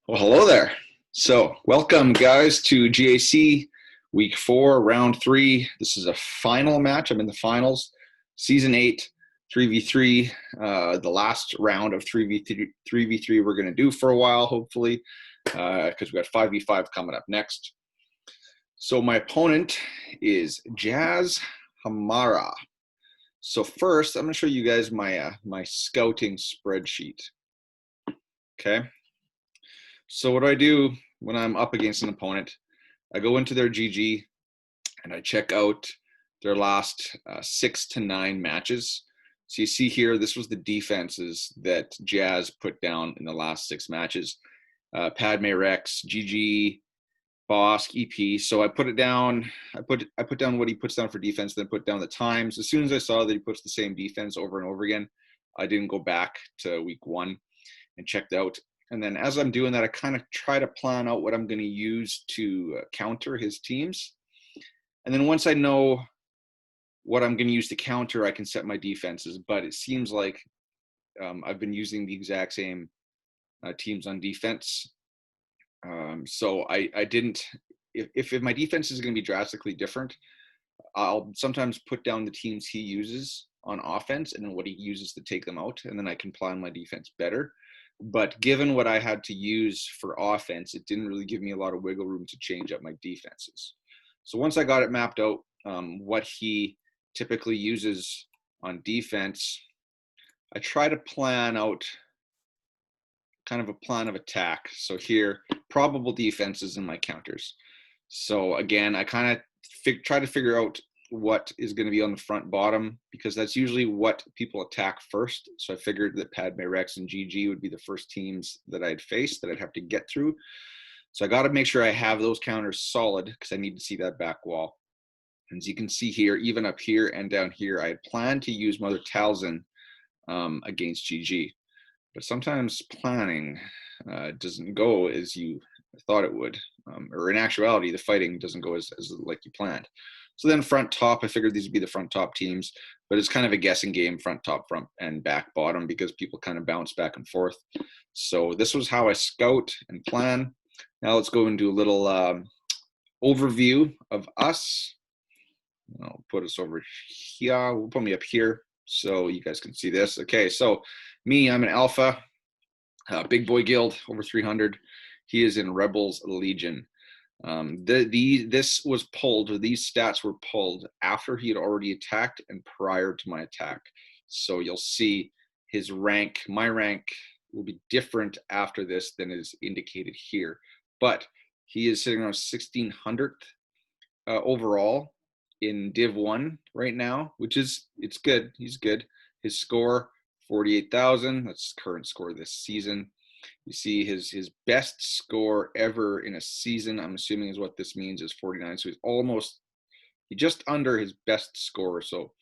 Well, hello there. So, welcome, guys, to GAC Week 4, Round 3. This is a final match. I'm in the finals, Season 8, 3v3, the last round of 3v3 we're going to do for a while, hopefully, because we got 5v5 coming up next. So, my opponent is Jazz Hamarra. So, first, I'm going to show you guys my scouting spreadsheet. Okay. So what do I do when I'm up against an opponent? I go into their GG and I check out their last 6 to 9 matches. So you see here, this was the defenses that Jazz put down in the last 6 matches. Padme Rex, GG, Bosk, EP. So I put it down. I put down what he puts down for defense, then put down the times. As soon as I saw that he puts the same defense over and over again, I didn't go back to week 1 and checked out. And then as I'm doing that, I kind of try to plan out what I'm going to use to counter his teams. And then once I know what I'm going to use to counter, I can set my defenses. But it seems like I've been using the exact same teams on defense. So I didn't, if my defense is going to be drastically different, I'll sometimes put down the teams he uses on offense and then what he uses to take them out. And then I can plan my defense better. But given what I had to use for offense, it didn't really give me a lot of wiggle room to change up my defenses. So once I got it mapped out, what he typically uses on defense, I try to plan out kind of a plan of attack. So here, probable defenses and my counters. So again, I kind of try to figure out what is going to be on the front bottom, because that's usually what people attack first. So I figured that Padme Rex and GG would be the first teams that I'd face that I'd have to get through. So I got to make sure I have those counters solid, because I need to see that back wall. And as you can see here, even up here and down here, I had planned to use Mother Talzin against GG. But sometimes planning doesn't go as you thought it would. Or in actuality, the fighting doesn't go as like you planned. So then front top, I figured these would be the front top teams, but it's kind of a guessing game, front top, front and back bottom, because people kind of bounce back and forth. So this was how I scout and plan. Now let's go and do a little overview of us. I'll put us over here. We'll put me up here so you guys can see this. Okay, so me, I'm an alpha, big boy guild, over 300. He is in Rebels Legion. This was pulled, or these stats were pulled after he had already attacked and prior to my attack. So you'll see his rank, my rank will be different after this than is indicated here. But he is sitting around 1600th overall in Div 1 right now, which is, it's good. He's good. His score, 48,000. That's current score this season. You see his best score ever in a season, I'm assuming is what this means, is 49. So he's just under his best score. So,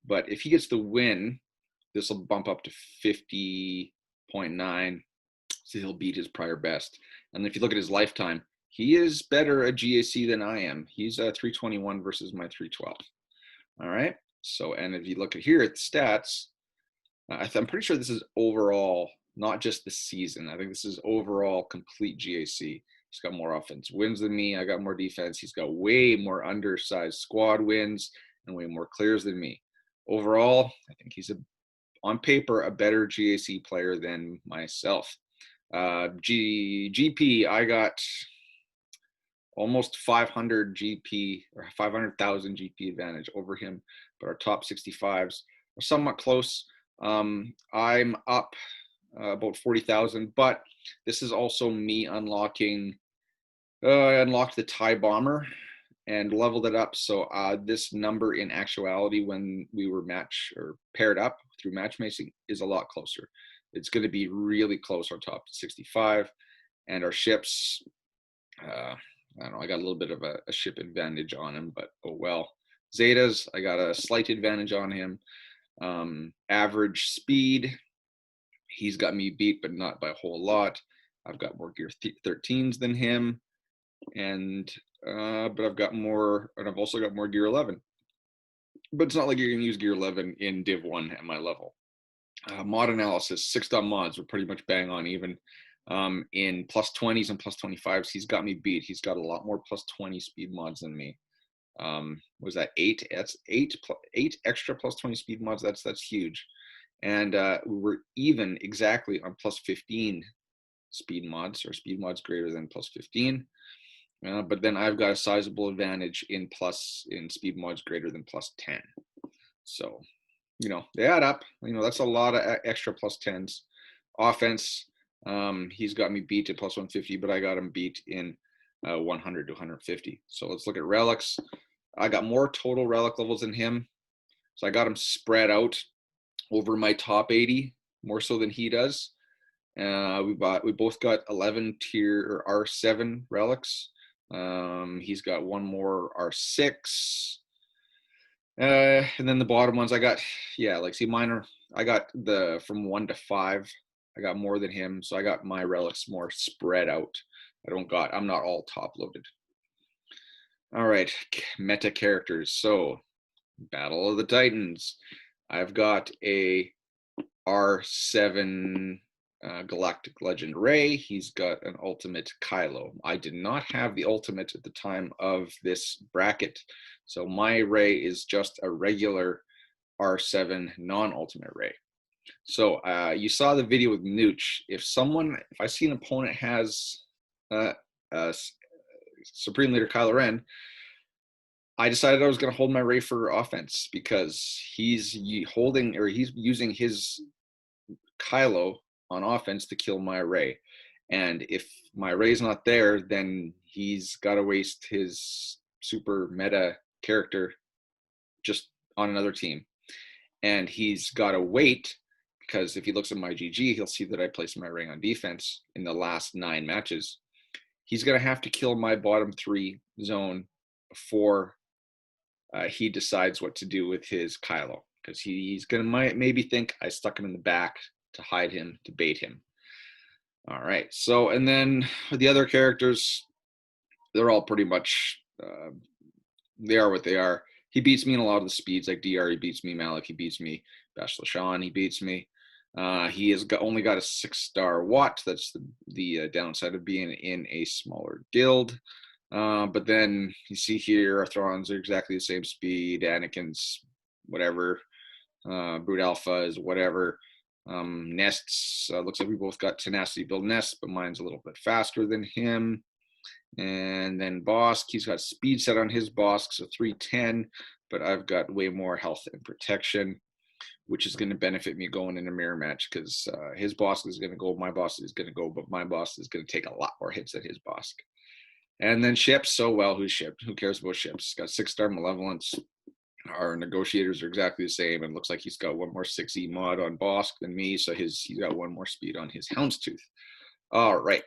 but if he gets the win, this will bump up to 50.9. So he'll beat his prior best. And if you look at his lifetime, he is better at GAC than I am. He's 321 versus my 312. All right. So, and if you look at here at the stats, I'm pretty sure this is overall, not just the season. I think this is overall complete GAC. He's got more offense wins than me. I got more defense. He's got way more undersized squad wins and way more clears than me. Overall, I think he's on paper a better GAC player than myself. GP, I got almost 500 GP or 500,000 GP advantage over him, but our top 65s are somewhat close. I'm up about 40,000, but this is also me unlocking. I unlocked the TIE bomber and leveled it up. So this number in actuality, when we were paired up through matchmaking, is a lot closer. It's going to be really close, our top 65, and our ships. I don't know. I got a little bit of a ship advantage on him, but oh well. Zetas, I got a slight advantage on him. Average speed, he's got me beat, but not by a whole lot. I've got more gear 13s than him, and but I've got more, and I've also got more gear 11. But it's not like you're gonna use gear 11 in Div 1 at my level. Mod analysis, 6.mods, we're pretty much bang on even. In plus 20s and plus 25s, he's got me beat. He's got a lot more plus 20 speed mods than me. Was that 8? That's 8 extra plus 20 speed mods. That's huge. And we were even exactly on plus 15 speed mods, or speed mods greater than plus 15. But then I've got a sizable advantage in speed mods greater than plus 10. So, they add up. That's a lot of extra plus 10s. Offense, he's got me beat at plus 150, but I got him beat in 100 to 150. So let's look at relics. I got more total relic levels than him. So I got him spread out over my top 80, more so than he does. We both got 11 tier or R7 relics. He's got one more R6. And then the bottom ones I got, I got from 1 to 5. I got more than him, so I got my relics more spread out. I'm not all top loaded. All right, meta characters. So, Battle of the Titans. I've got a R7 Galactic Legend Rey. He's got an ultimate Kylo. I did not have the ultimate at the time of this bracket, so my Rey is just a regular R7 non-ultimate Rey. So you saw the video with Nooch. If I see an opponent has Supreme Leader Kylo Ren, I decided I was going to hold my Rey for offense because he's using his Kylo on offense to kill my Rey. And if my Rey's not there, then he's got to waste his super meta character just on another team. And he's got to wait, because if he looks at my GG, he'll see that I placed my Rey on defense in the last 9 matches. He's going to have to kill my bottom 3 zone before he decides what to do with his Kylo, because he's going to maybe think I stuck him in the back to hide him, to bait him. All right. So, and then the other characters, they're all pretty much, they are what they are. He beats me in a lot of the speeds, like DR, he beats me. Malik, he beats me. Bash Lashan, he beats me. He has only got a 6-star Watt. That's the downside of being in a smaller guild. But then you see here, our Throns are exactly the same speed. Anakin's whatever. Brute Alpha is whatever. Nests, looks like we both got tenacity build nests, but mine's a little bit faster than him. And then Bosk, he's got speed set on his Bosk, so 310, but I've got way more health and protection, which is going to benefit me going in a mirror match, because his Bosk is going to go, my Bosk is going to go, but my Bosk is going to take a lot more hits than his Bosk. And then ships, who's shipped? Who cares about ships? Got 6-star Malevolence. Our negotiators are exactly the same, and looks like he's got one more 6E mod on Bosk than me, so he's got one more speed on his Houndstooth. All right,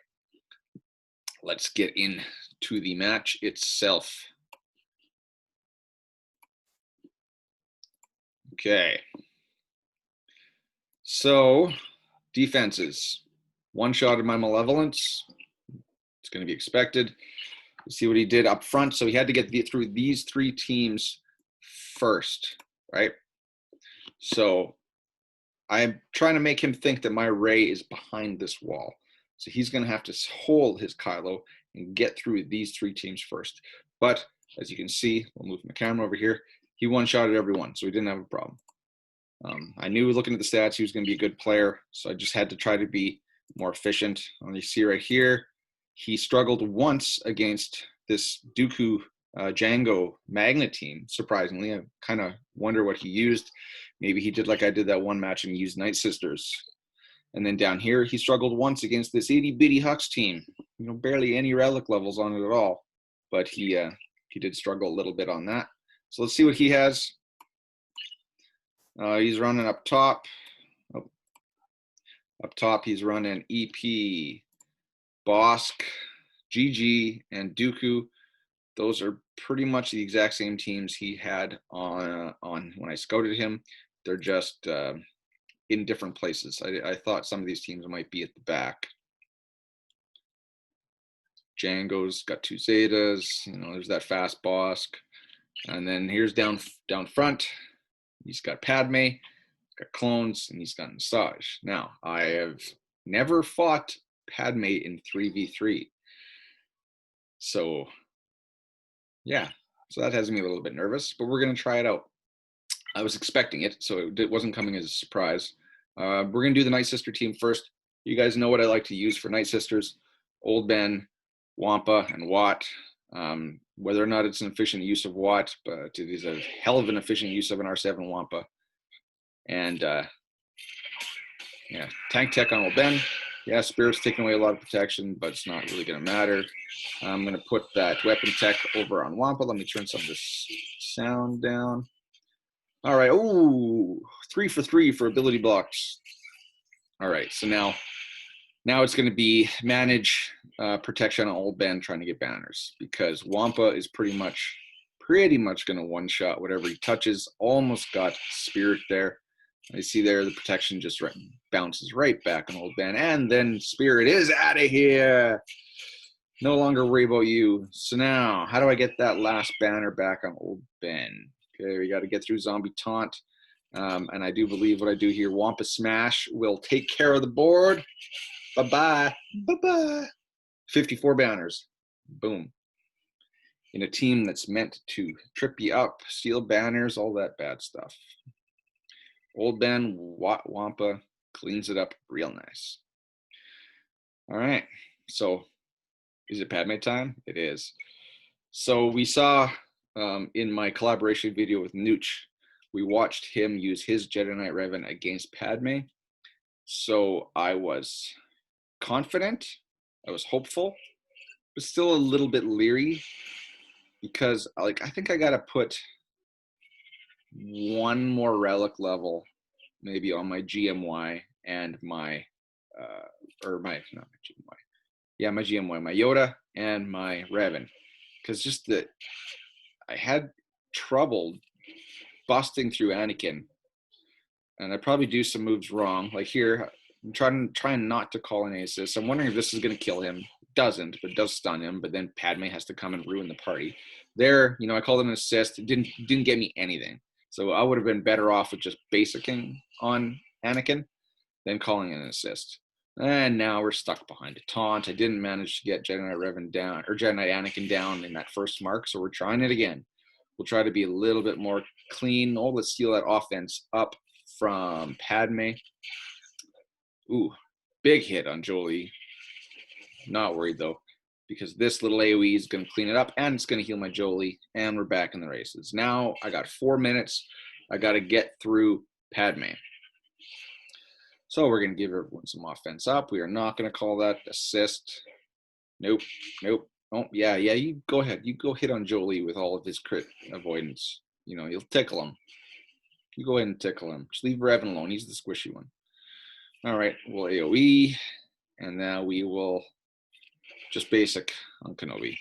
let's get into the match itself. Okay, so defenses. One-shotted my Malevolence. It's going to be expected. Let's see what he did up front. So he had to get through these 3 teams first, right? So I'm trying to make him think that my Rey is behind this wall. So he's going to have to hold his Kylo and get through these 3 teams first. But as you can see, we'll move my camera over here. He one-shotted everyone, so he didn't have a problem. I knew looking at the stats he was going to be a good player, so I just had to try to be more efficient. You see right here, he struggled once against this Dooku Django Magnet team, surprisingly. I kind of wonder what he used. Maybe he did like I did that one match and used Night Sisters. And then down here, he struggled once against this itty-bitty Hux team. Barely any relic levels on it at all. But he did struggle a little bit on that. So let's see what he has. He's running up top. Oh. Up top, he's running EP, Bosk, GG, and Dooku. Those are pretty much the exact same teams he had on when I scouted him. They're just in different places. I thought some of these teams might be at the back. Django's got 2 Zetas. There's that fast Bosk. And then here's down front. He's got Padme. got clones, and he's got massage. Now, I have never fought Padme in 3v3. So, yeah. So that has me a little bit nervous, but we're going to try it out. I was expecting it, so it wasn't coming as a surprise. We're going to do the Night Sister team first. You guys know what I like to use for Night Sisters. Old Ben, Wampa, and Watt. Whether or not it's an efficient use of Watt, but it is a hell of an efficient use of an R7 Wampa. And yeah, tank tech on Old Ben. Yeah, Spirit's taking away a lot of protection, but it's not really going to matter. I'm going to put that weapon tech over on Wampa. Let me turn some of this sound down. All right. Ooh, 3 for 3 for ability blocks. All right. So now it's going to be manage protection on Old Ben trying to get banners, because Wampa is pretty much going to one-shot whatever he touches. Almost got Spirit there. I see there the protection just bounces right back on Old Ben, and then Spirit is out of here. No longer worry about you. So now, how do I get that last banner back on Old Ben? Okay, we got to get through Zombie Taunt. And I do believe what I do here, Wampa Smash will take care of the board. Bye-bye. Bye-bye. 54 banners. Boom. In a team that's meant to trip you up, steal banners, all that bad stuff. Old Ben Wampa cleans it up real nice. All right. So is it Padme time? It is. So we saw in my collaboration video with Nooch, we watched him use his Jedi Knight Revan against Padme. So I was confident, I was hopeful, but still a little bit leery, because I think I gotta put one more relic level maybe on my GMY and my my GMY, my Yoda and my Revan, because just that I had trouble busting through Anakin, and I probably do some moves wrong. Like here, I'm trying not to call an assist. I'm wondering if this is going to kill him. It doesn't, but it does stun him. But then Padme has to come and ruin the party. There, I called him an assist. It didn't get me anything. So I would have been better off with just basicking on Anakin than calling an assist. And now we're stuck behind a taunt. I didn't manage to get Jedi Knight Revan down, or Jedi Knight Anakin down in that first mark, so we're trying it again. We'll try to be a little bit more clean. Oh, let's steal that offense up from Padme. Ooh, big hit on Jolie. Not worried though, because this little AoE is going to clean it up, and it's going to heal my Jolie, and we're back in the races. Now I got 4 minutes. I got to get through Padme. So we're going to give everyone some offense up. We are not going to call that assist. Nope. Oh, yeah, you go ahead. You go hit on Jolie with all of his crit avoidance. You'll tickle him. You go ahead and tickle him. Just leave Revan alone. He's the squishy one. All right, we'll AoE, and now we will just basic on Kenobi.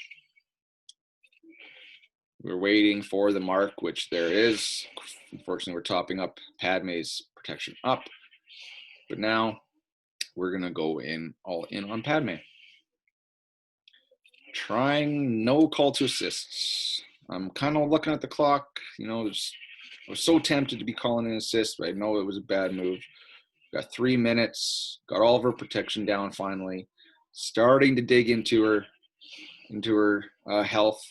We're waiting for the mark, which there is. Unfortunately, we're topping up Padme's protection up. But now we're going to go all in on Padme. Trying no call to assists. I'm kind of looking at the clock. I was so tempted to be calling an assist, but I know it was a bad move. Got 3 minutes. Got all of her protection down finally. Starting to dig into her health.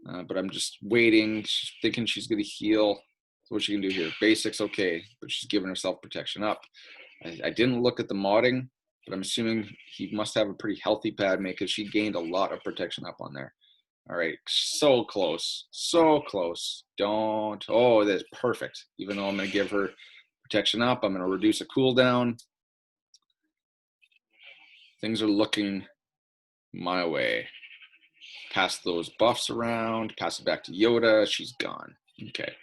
But I'm just waiting, thinking she's going to heal. So what she can do here? Basics, okay. But she's giving herself protection up. I didn't look at the modding, but I'm assuming he must have a pretty healthy Padme, because she gained a lot of protection up on there. All right, so close, so close. Don't. Oh, that's perfect. Even though I'm going to give her protection up, I'm going to reduce a cooldown. Things are looking my way. Pass those buffs around, pass it back to Yoda. She's gone. Okay,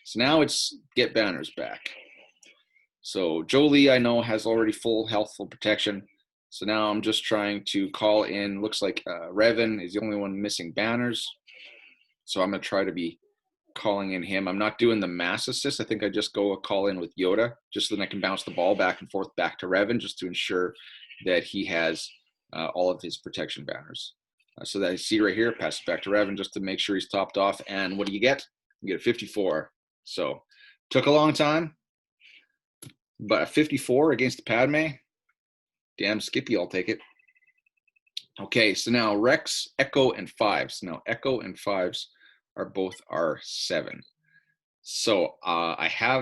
so now it's get banners back. So Jolie, I know, has already full health, full protection. So now I'm just trying to call in. Looks like Revan is the only one missing banners. So I'm going to try to be calling in him. I'm not doing the mass assist. I think I just go a call in with Yoda, just so that I can bounce the ball back and forth back to Revan, just to ensure that he has all of his protection banners. So that I see right here, pass it back to Revan just to make sure he's topped off. And what do you get? You get a 54. So took a long time. But a 54 against the Padme? Damn Skippy, I'll take it. Okay, so now Rex, Echo, and 5s. Now Echo and 5s are both R7. So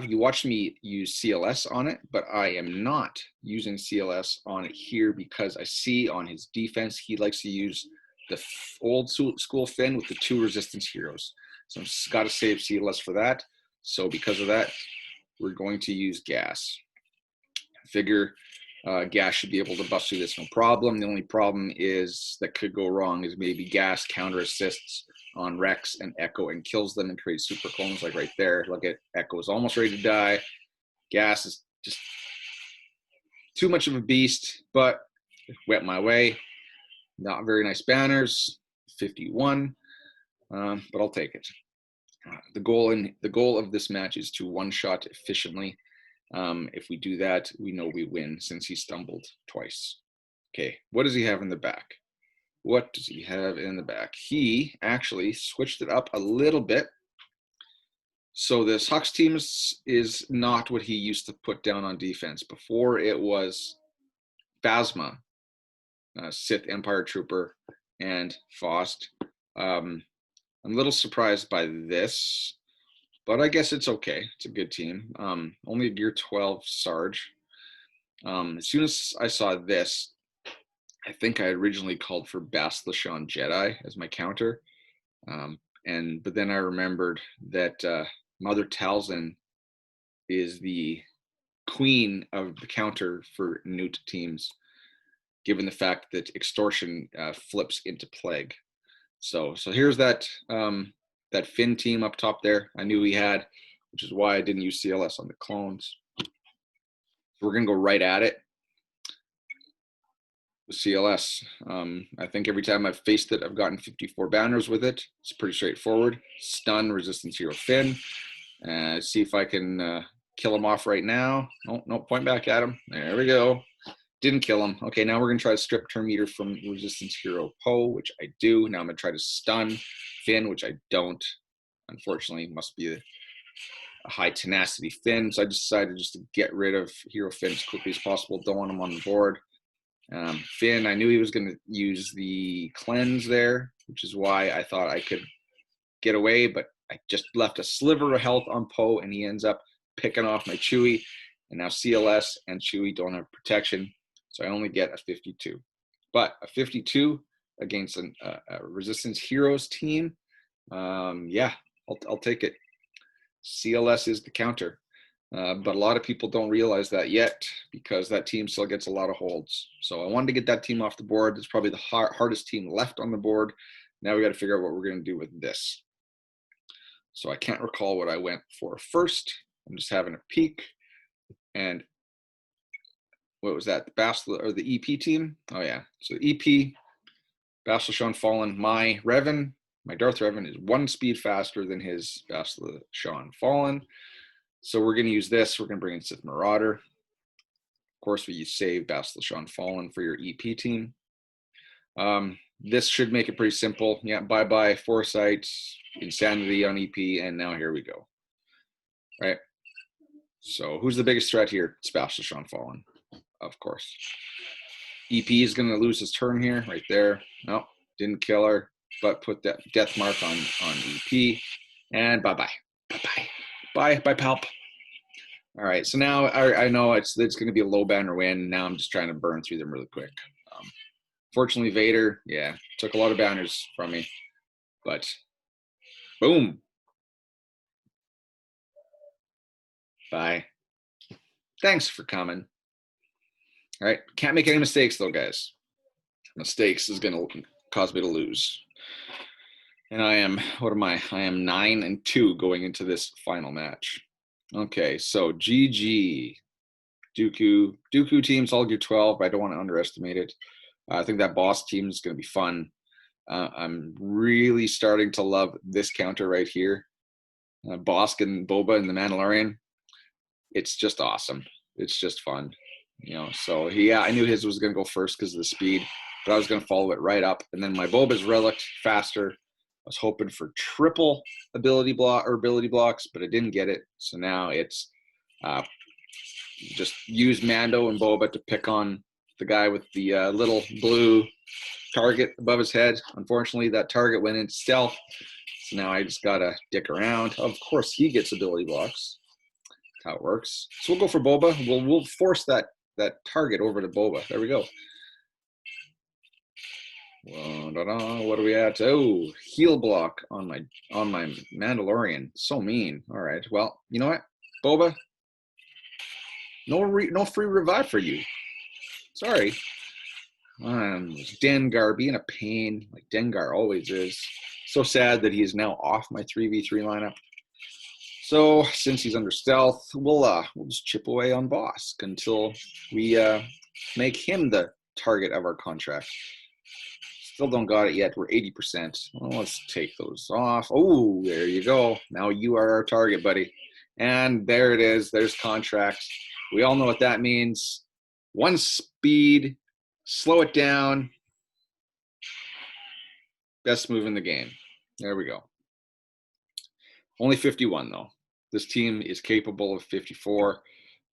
you watched me use CLS on it, but I am not using CLS on it here because I see on his defense, he likes to use the old school Finn with the 2 resistance heroes. So I've got to save CLS for that. So because of that, we're going to use gas. I figure gas should be able to bust through this no problem. The only problem is that could go wrong is maybe gas counter assists on Rex and Echo and kills them and creates super clones like right there. Look at Echo is almost ready to die. Gas is just too much of a beast, but it went my way. Not very nice banners, 51, but I'll take it. The goal of this match is to one-shot efficiently. If we do that, we know we win since he stumbled twice. Okay, what does he have in the back? What does he have in the back? He actually switched it up a little bit. So this Hux team is not what he used to put down on defense. Before it was Phasma, Sith Empire Trooper, and Faust. I'm a little surprised by this, but I guess it's okay. It's a good team. Only a Gear 12 Sarge. As soon as I saw this, I think I originally called for Bastila Jedi as my counter. But then I remembered that Mother Talzin is the queen of the counter for Newt teams, given the fact that Extortion flips into Plague. So here's that that Finn team up top there. I knew he had, which is why I didn't use CLS on the clones. So we're gonna go right at it with CLS. I think every time I've faced it, I've gotten 54 banners with it. It's pretty straightforward. Stun, resistance hero Finn. See if I can kill him off right now. Oh, no, point back at him. There we go. Didn't kill him. Okay, now we're going to try to strip turn meter from resistance hero Poe, which I do. Now I'm going to try to stun Finn, which I don't. Unfortunately, must be a high tenacity Finn. So I decided just to get rid of hero Finn as quickly as possible. Don't want him on the board. Finn, I knew he was going to use the cleanse there, which is why I thought I could get away, but I just left a sliver of health on Poe, and he ends up picking off my Chewie. And now CLS and Chewie don't have protection, so I only get a 52. But a 52 against a Resistance Heroes team, yeah, I'll take it. CLS is the counter. But a lot of people don't realize that yet because that team still gets a lot of holds. So I wanted to get that team off the board. It's probably the hardest team left on the board. Now we got to figure out what we're going to do with this. So I can't recall what I went for first. I'm just having a peek. And what was that? The Bastila or the EP team? Oh yeah. So EP, Bastila Fallen, my Revan, my Darth Revan is 1 speed faster than his Bastila Fallen. So we're going to use this. We're going to bring in Sith Marauder. Of course, we save Bastila Fallen for your EP team. This should make it pretty simple. Yeah, bye-bye Foresight, Insanity on EP, and now here we go. Right? So who's the biggest threat here? It's Bastila Fallen, of course. EP is going to lose his turn here, right there. No, didn't kill her, but put that death mark on EP, and bye-bye. Bye-bye. Bye, Palp. All right, so now I know it's going to be a low banner win. Now I'm just trying to burn through them really quick. Fortunately, Vader, yeah, took a lot of banners from me, but boom. Bye. Thanks for coming. All right, can't make any mistakes though, guys. Mistakes is going to cause me to lose. And I am, what am I? I am 9-2 going into this final match. Okay, so GG. Dooku team's all Gear 12, but I don't want to underestimate it. I think that boss team is going to be fun. I'm really starting to love this counter right here. Bosk and Boba and the Mandalorian. It's just awesome. It's just fun. You know, so yeah, I knew his was going to go first because of the speed, but I was going to follow it right up. And then my Boba's relic faster. I was hoping for triple ability blocks, but I didn't get it. So now it's just use Mando and Boba to pick on the guy with the little blue target above his head. Unfortunately, that target went into stealth. So now I just gotta dick around. Of course, he gets ability blocks. That's how it works. So we'll go for Boba. We'll force that target over to Boba. There we go. What are we at? Oh, heal block on my Mandalorian. So mean. All right. Well, you know what, Boba? No free revive for you. Sorry. Dengar being a pain, like Dengar always is. So sad that he is now off my 3v3 lineup. So since he's under stealth, we'll just chip away on Bosk until we make him the target of our contract. Still don't got it yet. We're 80%. Well, let's take those off. Oh, there you go. Now you are our target, buddy. And there it is. There's contract. We all know what that means. 1 speed, slow it down. Best move in the game. There we go. Only 51 though. This team is capable of 54,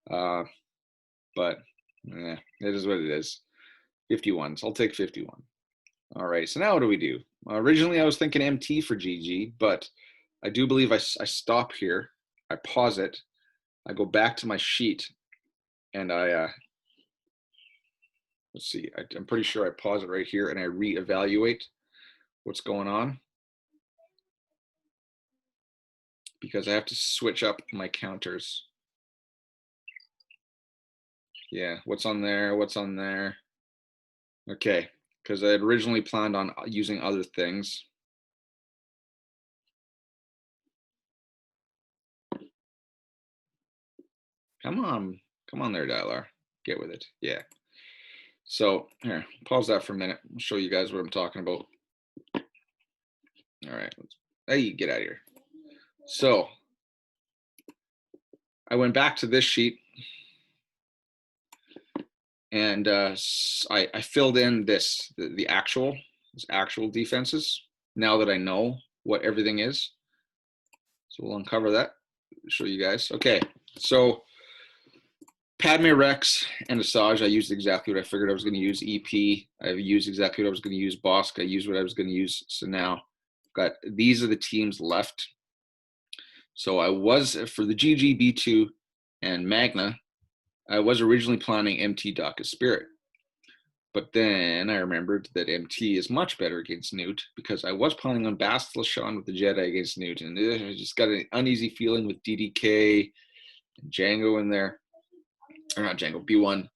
but it is what it is. 51. So I'll take 51. All right. So now what do we do? Originally, I was thinking MT for GG, but I do believe I stop here. I pause it. I go back to my sheet, and I let's see. I'm pretty sure I pause it right here, and I reevaluate what's going on, because I have to switch up my counters. Yeah, what's on there? What's on there? Okay, because I had originally planned on using other things. Come on there, Dialar. Get with it. Yeah. So here, pause that for a minute. I'll show you guys what I'm talking about. All right. Hey, get out of here. So I went back to this sheet, and I filled in the actual defenses now that I know what everything is. So we'll uncover that, show you guys. Okay, so Padme Rex and Asajj, I used exactly what I figured I was going to use. EP, I used exactly what I was going to use. Bosk, I used what I was going to use. So now these are the teams left. So I was, for the GG, B2, and Magna, I was originally planning MT Doc as Spirit. But then I remembered that MT is much better against Newt, because I was planning on Bastila Shan with the Jedi against Newt, and I just got an uneasy feeling with DDK and Django in there. Or not Django, B1.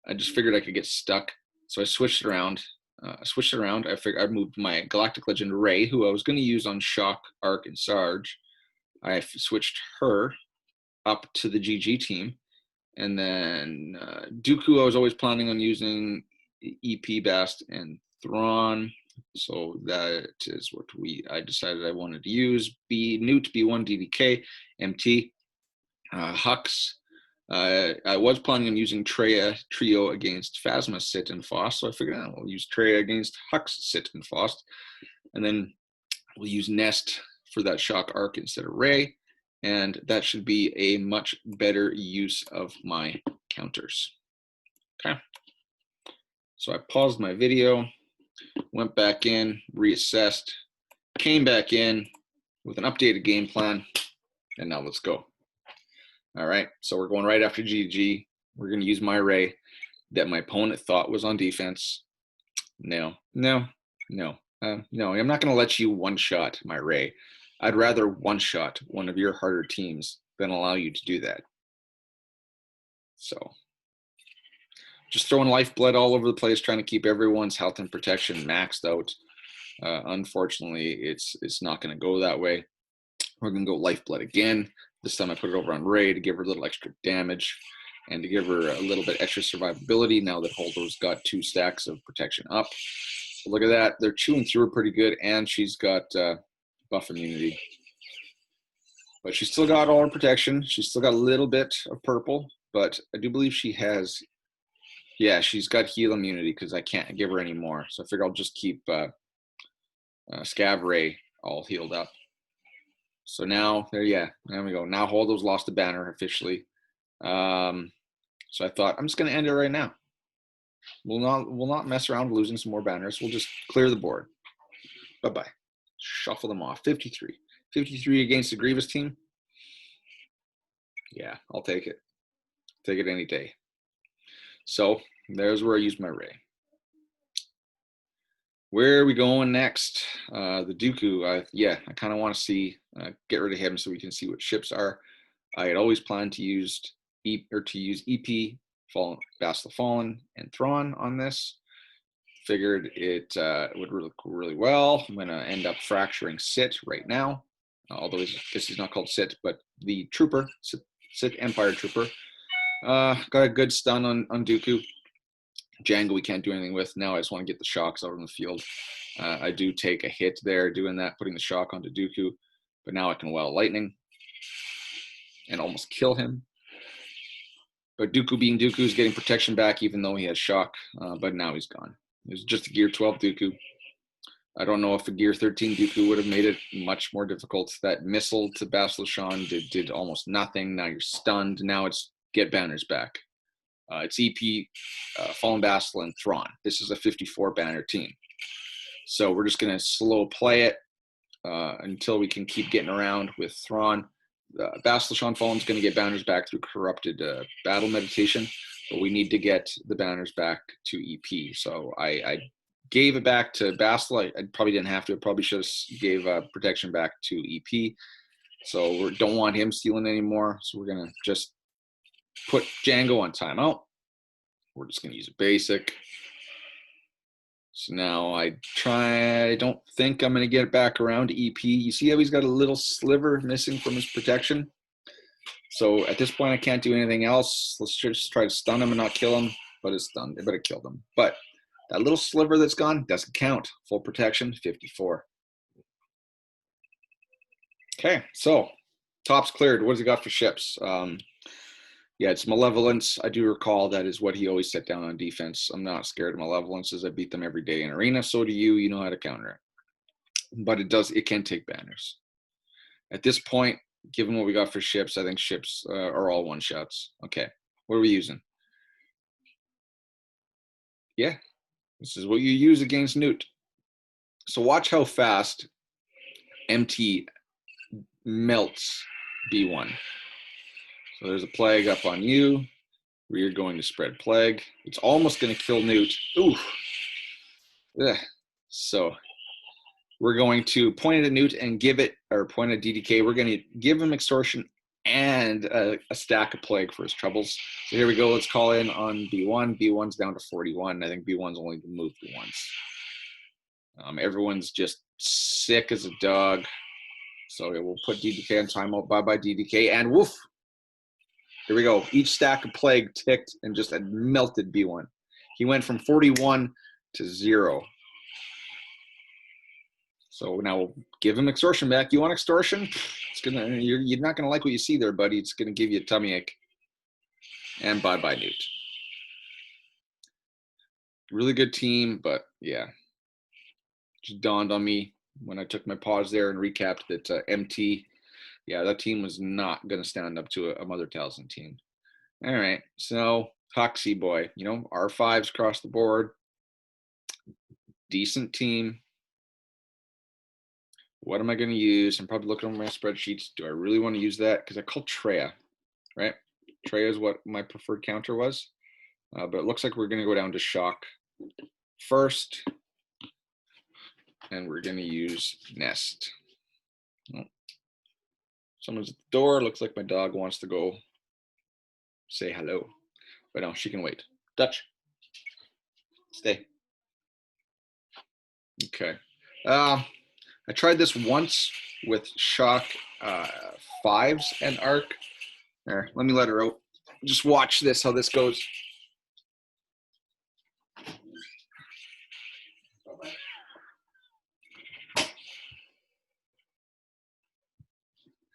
I just figured I could get stuck. So I switched it around. I figured I moved my Galactic Legend Rey, who I was going to use on Shock, Arc, and Sarge. I switched her up to the GG team. And then Dooku, I was always planning on using EP, Bast, and Thrawn. So that is what I decided I wanted to use. Newt, B1, DDK, MT, Hux. I was planning on using Traya Trio against Phasma, Sit, and Foss. So I figured we'll use Traya against Hux, Sit, and Foss. And then we'll use Nest for that Shock Arc instead of Rey. And that should be a much better use of my counters. Okay. So I paused my video, went back in, reassessed, came back in with an updated game plan, and now let's go. All right, so we're going right after GG. We're going to use my Rey that my opponent thought was on defense. No, I'm not going to let you one-shot my Rey. I'd rather one-shot one of your harder teams than allow you to do that. So just throwing lifeblood all over the place, trying to keep everyone's health and protection maxed out. Unfortunately, it's not going to go that way. We're going to go lifeblood again. This time I put it over on Rey to give her a little extra damage and to give her a little bit extra survivability now that Holdo's got 2 stacks of protection up. So look at that. They're chewing through her pretty good, and she's got buff immunity. But she's still got all her protection. She's still got a little bit of purple, but I do believe she has, yeah, she's got heal immunity because I can't give her any more. So I figure I'll just keep Scav Rey all healed up. So now, there we go. Now Holdo's lost the banner officially. So I thought, I'm just going to end it right now. We'll not mess around losing some more banners. We'll just clear the board. Bye-bye. Shuffle them off. 53. 53 against the Grievous team. Yeah, I'll take it. Take it any day. So there's where I use my Ray. Where are we going next? The Dooku. Yeah, I kind of want to see, get rid of him so we can see what ships are. I had always planned to use EP, Fallen, Bastila Fallen, and Thrawn on this. Figured it would look really well. I'm going to end up fracturing Sit right now, although I guess he's not called Sit, but the Trooper, Sit Empire Trooper. Got a good stun on Dooku. Jango we can't do anything with. Now I just want to get the shocks out on the field. I do take a hit there doing that, putting the shock onto Dooku, but now I can well lightning and almost kill him. But Dooku being Dooku is getting protection back even though he has shock, but now he's gone. It was just a Gear 12 Dooku. I don't know if a Gear 13 Dooku would have made it much more difficult. That missile to Bastila Shan did almost nothing. Now you're stunned. Now it's get banners back. It's EP, Fallen Bastila, and Thrawn. This is a 54 banner team. So we're just going to slow play it until we can keep getting around with Thrawn. Bastila Shan Fallen's going to get banners back through corrupted battle meditation, but we need to get the banners back to EP. So I gave it back to Bastila. I probably didn't have to. I probably should have gave protection back to EP. So we don't want him stealing anymore. So we're going to just put Jango on timeout. We're just going to use a basic. So now I don't think I'm going to get it back around to EP. You see how he's got a little sliver missing from his protection? So at this point, I can't do anything else. Let's just try to stun him and not kill him, but it's stunned. But it killed him. But that little sliver that's gone doesn't count. Full protection, 54. Okay, so top's cleared. What does he got for ships? Yeah, it's Malevolence. I do recall that is what he always set down on defense. I'm not scared of Malevolence as I beat them every day in Arena. So do you. You know how to counter it. But it can take banners. At this point, given what we got for ships, I think ships are all one-shots. Okay, what are we using? Yeah, this is what you use against Newt. So watch how fast MT melts B1. So there's a plague up on you. We're going to spread plague. It's almost going to kill Newt. Ooh. Ugh. So we're going to point at Newt and give it, or point at DDK. We're going to give him extortion and a stack of plague for his troubles. So here we go. Let's call in on B1. B1's down to 41. I think B1's only moved once. Everyone's just sick as a dog. So we'll put DDK on timeout. Bye-bye, DDK. And woof. Here we go. Each stack of plague ticked and just had melted B1. He went from 41 to 0. So now we'll give him extortion back. You want extortion? You're not gonna like what you see there, buddy. It's gonna give you a tummy ache. And bye-bye, Newt. Really good team, but yeah. Just dawned on me when I took my pause there and recapped that MT, yeah, that team was not going to stand up to a Mother Talzin team. All right, so Huxley boy, R5s across the board. Decent team. What am I going to use? I'm probably looking over my spreadsheets. Do I really want to use that? Because I called Treya, right? Treya is what my preferred counter was. But it looks like we're going to go down to Shock first. And we're going to use Nest. Oh. Someone's at the door. Looks like my dog wants to go say hello. But no, she can wait. Dutch. Stay. Okay. I tried this once with Shock 5s and Arc. There, let me let her out. Just watch this, how this goes.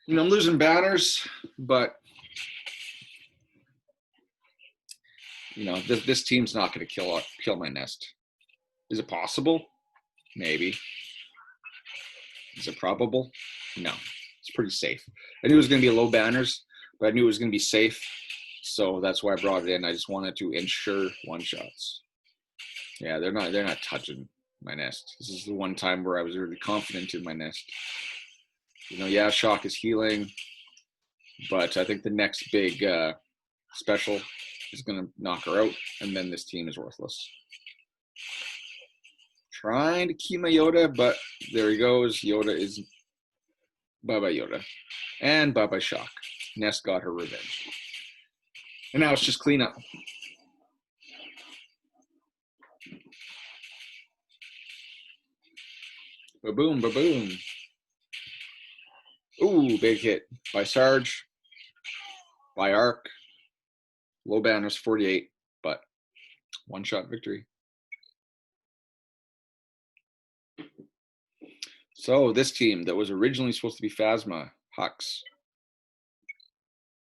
I'm losing banners, but this team's not going to kill my Nest. Is it possible? Maybe. Is it probable? No. It's pretty safe. I knew it was going to be low banners, but I knew it was going to be safe. So that's why I brought it in. I just wanted to ensure one-shots. Yeah, they're not touching my nest. This is the one time where I was really confident in my nest. You know, yeah, shock is healing, but I think the next big special is going to knock her out, and then this team is worthless. Trying to keep my Yoda, but there he goes. Yoda is bye-bye Yoda. And bye-bye shock. Nest got her revenge. And now it's just cleanup. Ba-boom, ba-boom. Ooh, big hit by Sarge, by Arc. Low banners 48, but one-shot victory. So this team that was originally supposed to be Phasma, Hux.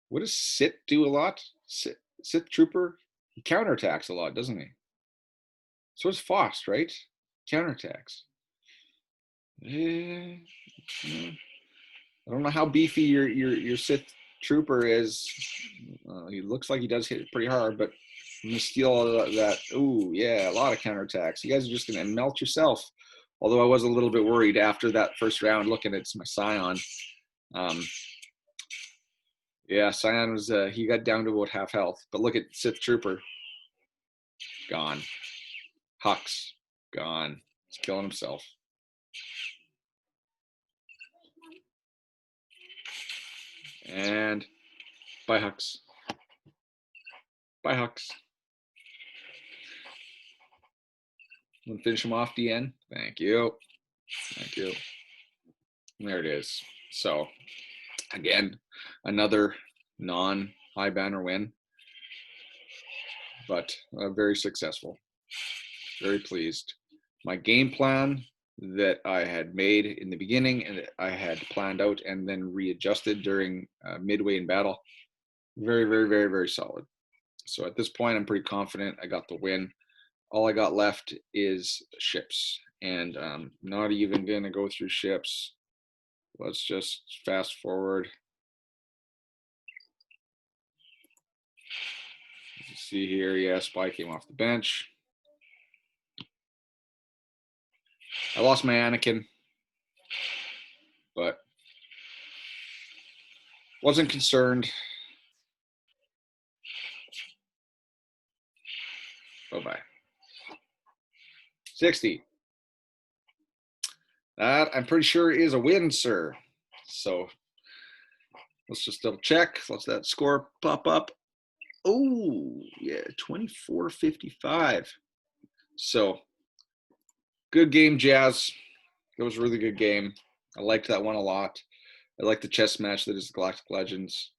What does Sith do a lot? Sith Trooper, he counterattacks a lot, doesn't he? So does Faust, right? Counterattacks. I don't know how beefy your Sith Trooper is. He looks like he does hit it pretty hard, but I'm gonna steal all of that. Ooh, yeah, a lot of counterattacks. You guys are just gonna melt yourself. Although I was a little bit worried after that first round, looking at my Scion. Yeah, Scion was he got down to about half health. But look at Sith Trooper, gone. Hux, gone. He's killing himself. And bye Hux. Bye Hux. I'm gonna finish him off, DN. Thank you. Thank you. And there it is. So again, another non-high banner win, but very successful. Very pleased. My game plan that I had made in the beginning and that I had planned out and then readjusted during midway in battle, very, very, very, very solid. So at this point, I'm pretty confident I got the win. All I got left is ships, and I'm not even going to go through ships. Let's just fast forward. As you see here, yeah, Spy came off the bench. I lost my Anakin, but wasn't concerned. Bye-bye. 60. That I'm pretty sure is a win, sir. So let's just double check. Let's that score pop up. Oh, yeah, 24-55. So good game, Jazz. It was a really good game. I liked that one a lot. I like the chess match that is Galactic Legends.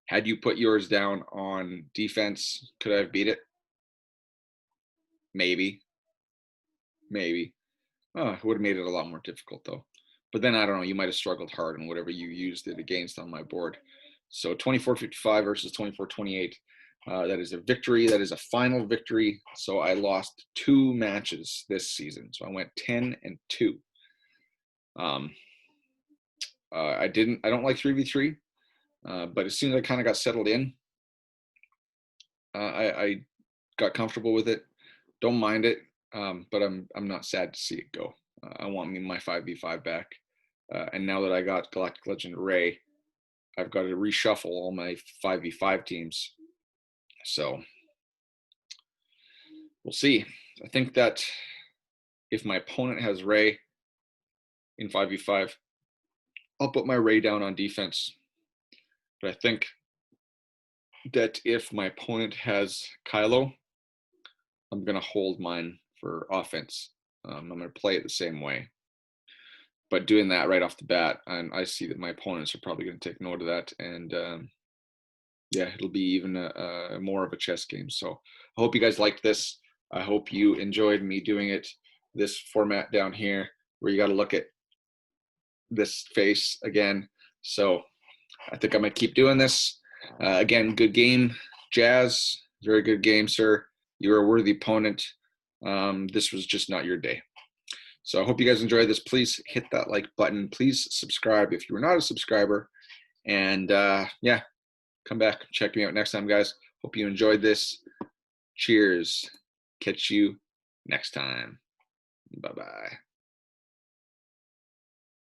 Had you put yours down on defense, could I have beat it? Maybe. Maybe. Oh, it would have made it a lot more difficult, though. But then, I don't know, you might have struggled hard in whatever you used it against on my board. So 24-55 versus 24-28. That is a victory. That is a final victory. So I lost 2 matches this season. So I went 10-2. I don't like 3v3, but as soon as I kind of got settled in, I got comfortable with it. Don't mind it, but I'm not sad to see it go. I want my 5v5 back. And now that I got Galactic Legend Ray, I've got to reshuffle all my 5v5 teams. So we'll see. I think that if my opponent has Ray in 5v5, I'll put my Ray down on defense. But I think that if my opponent has Kylo, I'm going to hold mine for offense. I'm going to play it the same way. But doing that right off the bat, and I see that my opponents are probably going to take note of that. And yeah, it'll be even more of a chess game. So I hope you guys liked this. I hope you enjoyed me doing it this format down here where you got to look at this face again. So I think I might keep doing this. Again, good game, Jazz. Very good game, sir. You're a worthy opponent. This was just not your day. So I hope you guys enjoyed this. Please hit that like button. Please subscribe if you are not a subscriber. And yeah, come back, check me out next time, guys. Hope you enjoyed this. Cheers. Catch you next time. Bye-bye.